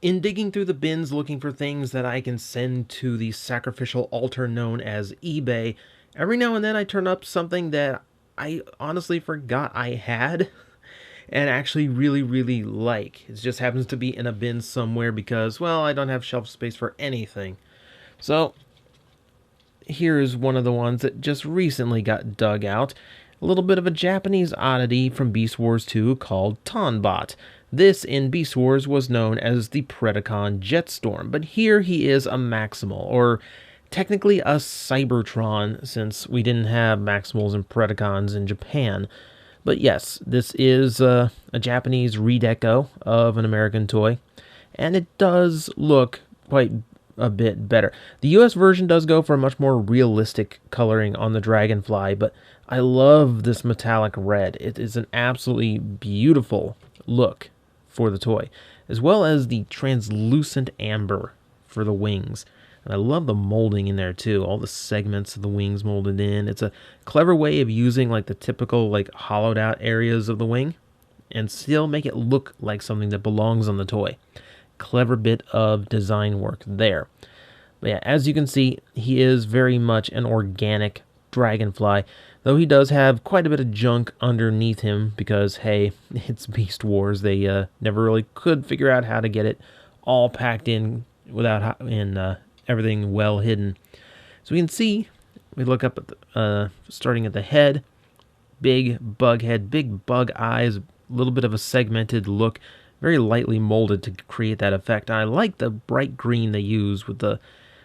In digging through the bins looking for things that I can send to the sacrificial altar known as eBay, every now and then I turn up something that I honestly forgot I had and actually really like. It just happens to be in a bin somewhere because, well, I don't have shelf space for anything. So, here's one of the ones that just recently got dug out. A little bit of a Japanese oddity from Beast Wars 2 called Tonbot. This in Beast Wars was known as the Predacon Jetstorm, but here he is a Maximal, or technically a Cybertron, since we didn't have Maximals and Predacons in Japan. But yes, this is a Japanese redeco of an American toy, and it does look quite a bit better. The US version does go for a much more realistic coloring on the Dragonfly, but I love this metallic red. It is an absolutely beautiful look for the toy, as well as the translucent amber for the wings. And I love the molding in there too, all the segments of the wings molded in. It's a clever way of using like the typical like hollowed out areas of the wing and still make it look like something that belongs on the toy. Clever bit of design work there. But yeah, as you can see, he is very much an organic Dragonfly, though he does have quite a bit of junk underneath him because, hey, it's Beast Wars. They never really could figure out how to get it all packed in without everything well hidden. So we can see, we look up at starting at the head, big bug head, big bug eyes, a little bit of a segmented look, very lightly molded to create that effect. And I like the bright green they use with the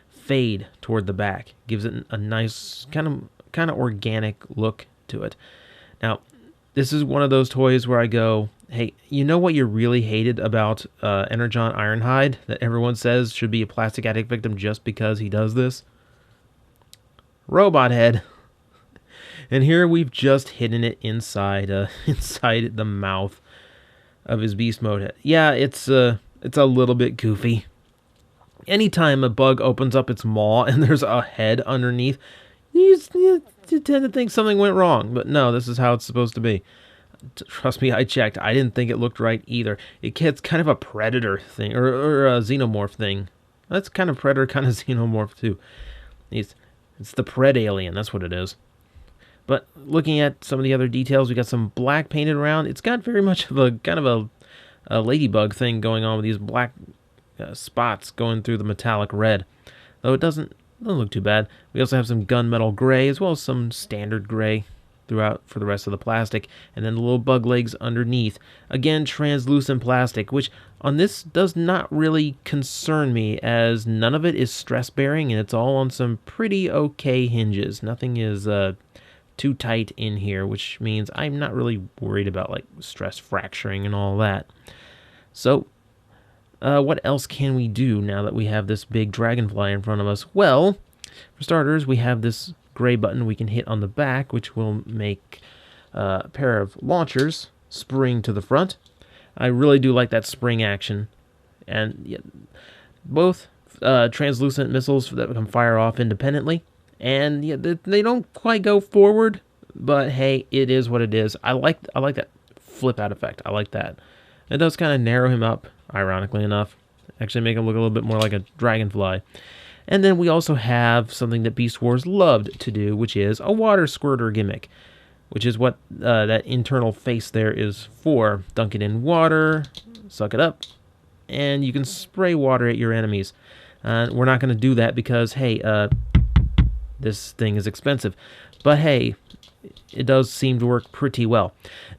fade toward the back. Gives it a nice kind of organic look to it. Now, this is one of those toys where I go, hey, you know what you really hated about Energon Ironhide that everyone says should be a plastic addict victim just because he does this? Robot head. And here we've just hidden it inside inside the mouth of his beast mode. Yeah, it's a little bit goofy. Anytime a bug opens up its maw and there's a head underneath, you tend to think something went wrong. But no, this is how it's supposed to be. Trust me, I checked. I didn't think it looked right either. It's kind of a predator thing, or a xenomorph thing. That's kind of predator, kind of xenomorph too. It's the pred alien. That's what it is. But looking at some of the other details, we got some black painted around. It's got very much of a kind of a ladybug thing going on with these black spots going through the metallic red. Though it doesn't look too bad. We also have some gunmetal gray as well as some standard gray throughout for the rest of the plastic. And then the little bug legs underneath. Again, translucent plastic, which on this does not really concern me as none of it is stress bearing and it's all on some pretty okay hinges. Nothing is too tight in here, which means I'm not really worried about like stress fracturing and all that. So, what else can we do now that we have this big Dragonfly in front of us? Well, for starters, we have this gray button we can hit on the back, which will make a pair of launchers spring to the front. I really do like that spring action. And yeah, both translucent missiles that can fire off independently. And yeah, they don't quite go forward, but hey, it is what it is. I like that flip out effect. I like that. It does kind of narrow him up, ironically enough. Actually make him look a little bit more like a Dragonfly. And then we also have something that Beast Wars loved to do, which is a water squirter gimmick, which is what that internal face there is for. Dunk it in water, suck it up, and you can spray water at your enemies. We're not going to do that because, hey, this thing is expensive. But hey, it does seem to work pretty well.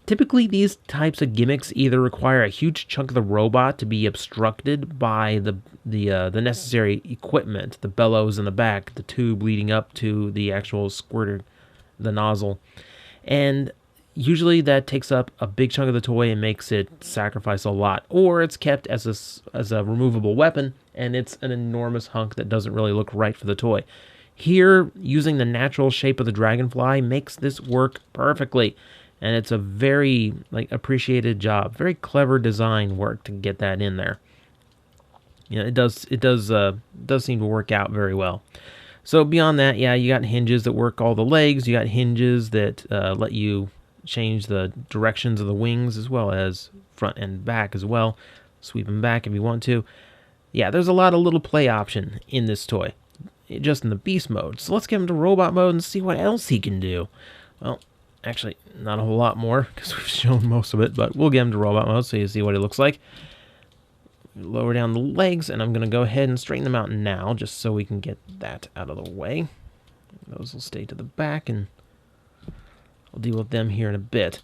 Typically, these types of gimmicks either require a huge chunk of the robot to be obstructed by the necessary equipment, the bellows in the back, the tube leading up to the actual squirter, the nozzle, and usually that takes up a big chunk of the toy and makes it sacrifice a lot, or it's kept as a removable weapon, and it's an enormous hunk that doesn't really look right for the toy. Here, using the natural shape of the Dragonfly makes this work perfectly, and it's a very appreciated job, very clever design work to get that in there. You know, it does seem to work out very well. So beyond that, yeah, you got hinges that work all the legs. You got hinges that let you change the directions of the wings as well as front and back as well. Sweep him back if you want to. Yeah, there's a lot of little play option in this toy, just in the beast mode. So let's get him to robot mode and see what else he can do. Well, actually, not a whole lot more, because we've shown most of it, but we'll get him to robot mode so you see what he looks like. Lower down the legs, and I'm going to go ahead and straighten them out now, just so we can get that out of the way. Those will stay to the back, and I'll deal with them here in a bit.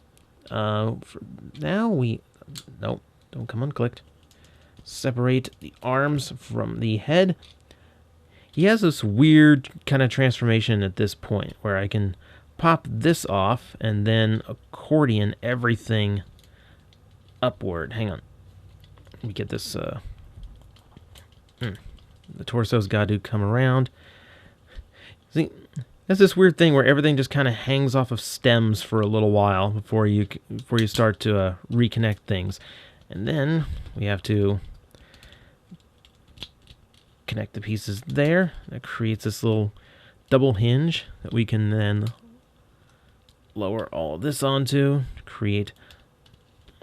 For now, nope, don't come unclicked. Separate the arms from the head. He has this weird kind of transformation at this point, where I can pop this off, and then accordion everything upward. Hang on. Let me get this, the torso's got to come around. See, that's this weird thing where everything just kind of hangs off of stems for a little while before you start to reconnect things. And then we have to connect the pieces there. That creates this little double hinge that we can then lower all of this onto to create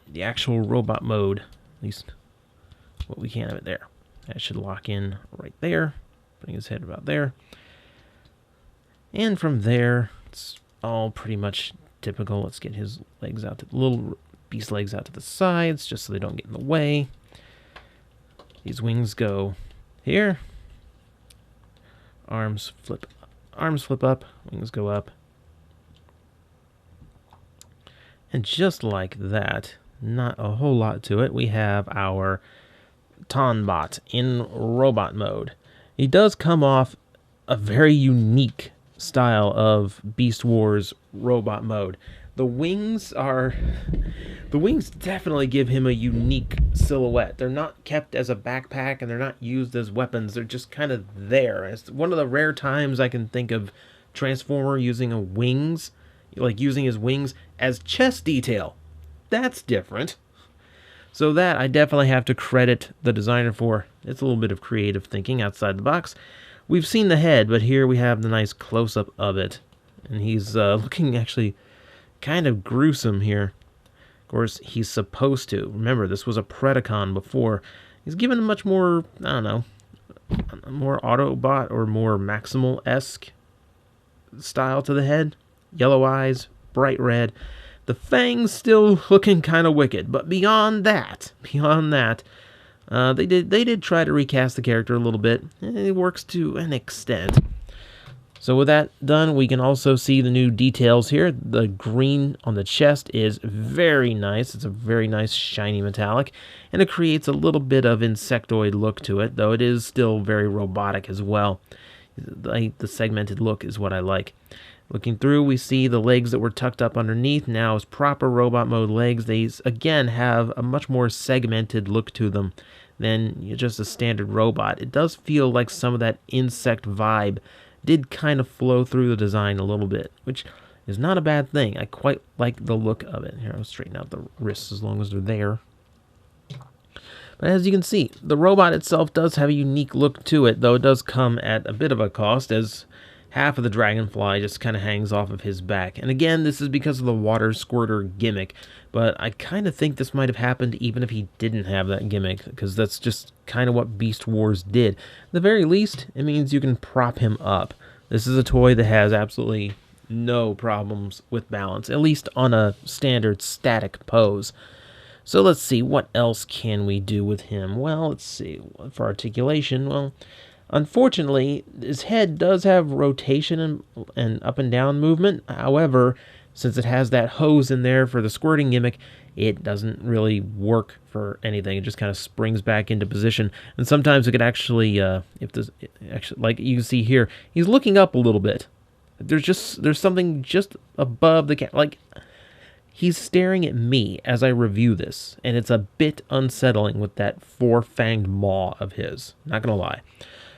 the actual robot mode, at least what we can of it there. That should lock in right there, putting his head about there. And from there, it's all pretty much typical. Let's get his legs out to the little beast legs out to the sides, just so they don't get in the way. These wings go here. Arms flip up, wings go up. And just like that, not a whole lot to it, we have our Tonbot in robot mode. He does come off a very unique style of Beast Wars robot mode. The wings definitely give him a unique silhouette. They're not kept as a backpack, and they're not used as weapons. They're just kind of there. It's one of the rare times I can think of Transformer using using his wings as chest detail. That's different. So that I definitely have to credit the designer for. It's a little bit of creative thinking outside the box. We've seen the head, but here we have the nice close-up of it. And he's looking actually kind of gruesome here. Of course, he's supposed to. Remember, this was a Predacon before. He's given a much more, I don't know, more Autobot or more Maximal-esque style to the head. Yellow eyes, bright red. The fangs still looking kind of wicked, but beyond that, they did try to recast the character a little bit, and it works to an extent. So with that done, we can also see the new details here. The green on the chest is very nice. It's a very nice shiny metallic, and it creates a little bit of insectoid look to it, though it is still very robotic as well. The segmented look is what I like. Looking through, we see the legs that were tucked up underneath now as proper robot mode legs. These, again, have a much more segmented look to them than just a standard robot. It does feel like some of that insect vibe did kind of flow through the design a little bit, which is not a bad thing. I quite like the look of it. Here, I'll straighten out the wrists as long as they're there. But as you can see, the robot itself does have a unique look to it, though it does come at a bit of a cost, as half of the Dragonfly just kind of hangs off of his back. And again, this is because of the water squirter gimmick, but I kind of think this might have happened even if he didn't have that gimmick, because that's just kind of what Beast Wars did. At the very least, it means you can prop him up. This is a toy that has absolutely no problems with balance, at least on a standard static pose. So let's see, what else can we do with him? Well, let's see, for articulation, well, unfortunately, his head does have rotation and up and down movement. However, since it has that hose in there for the squirting gimmick, it doesn't really work for anything. It just kind of springs back into position. And sometimes it could actually, like you can see here, he's looking up a little bit. There's something just above the like he's staring at me as I review this, and it's a bit unsettling with that four-fanged maw of his. Not gonna lie.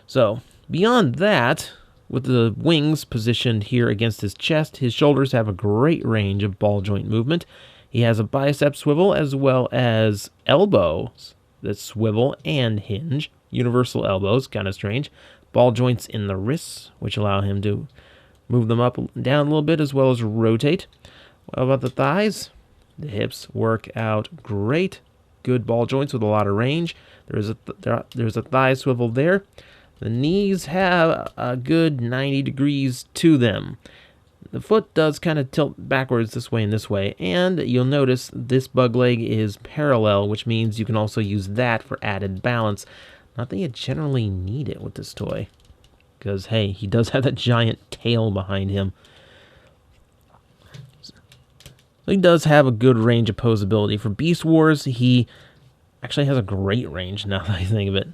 So, beyond that, with the wings positioned here against his chest, his shoulders have a great range of ball joint movement. He has a bicep swivel as well as elbows that swivel and hinge. Universal elbows, kind of strange. Ball joints in the wrists, which allow him to move them up and down a little bit as well as rotate. What about the thighs? The hips work out great. good ball joints with a lot of range. There's a thigh swivel there. The knees have a good 90 degrees to them. The foot does kind of tilt backwards this way and this way, and you'll notice this bug leg is parallel, which means you can also use that for added balance. Not that you generally need it with this toy, because, hey, he does have that giant tail behind him. So he does have a good range of posability. For Beast Wars, he actually has a great range now that I think of it.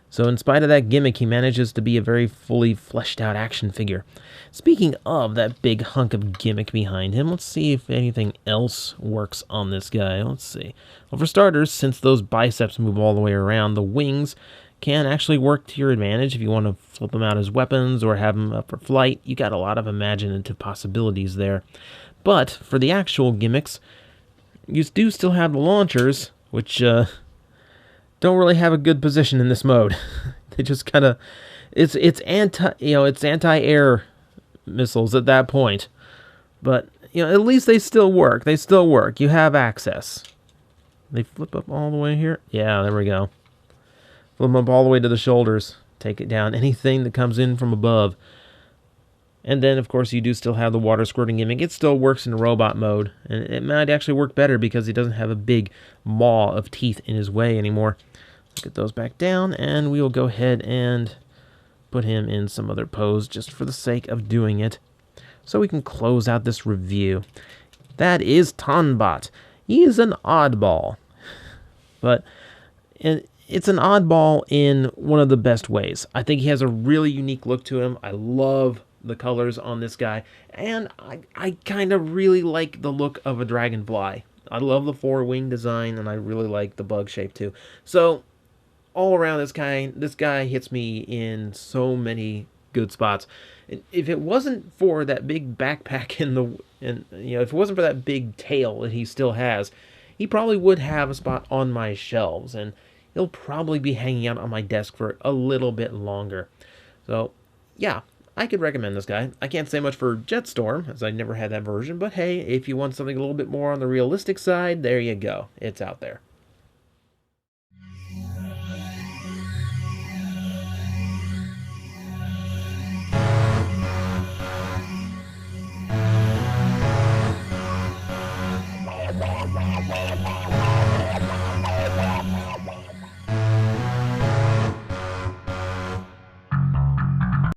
So in spite of that gimmick, he manages to be a very fully fleshed out action figure. Speaking of that big hunk of gimmick behind him, let's see if anything else works on this guy. Let's see. Well, for starters, since those biceps move all the way around, the wings can actually work to your advantage if you want to flip them out as weapons or have them up for flight. You got a lot of imaginative possibilities there. But for the actual gimmicks, you do still have the launchers, which don't really have a good position in this mode. They just kind of, it's anti-air missiles at that point. But at least they still work. They still work. You have access. They flip up all the way here. Yeah, there we go. Flip them up all the way to the shoulders. Take it down. Anything that comes in from above. And then, of course, you do still have the water squirting gimmick. It still works in robot mode. And it might actually work better because he doesn't have a big maw of teeth in his way anymore. Get those back down, and we will go ahead and put him in some other pose just for the sake of doing it, so we can close out this review. That is Tonbot. He is an oddball, but it's an oddball in one of the best ways. I think he has a really unique look to him. I love the colors on this guy, and I kind of really like the look of a dragonfly. I love the four-wing design, and I really like the bug shape too. So all around, this guy hits me in so many good spots. If it wasn't for that big backpack if it wasn't for that big tail that he still has, he probably would have a spot on my shelves, and he'll probably be hanging out on my desk for a little bit longer. So, yeah, I could recommend this guy. I can't say much for Jetstorm, as I never had that version, but hey, if you want something a little bit more on the realistic side, there you go. It's out there.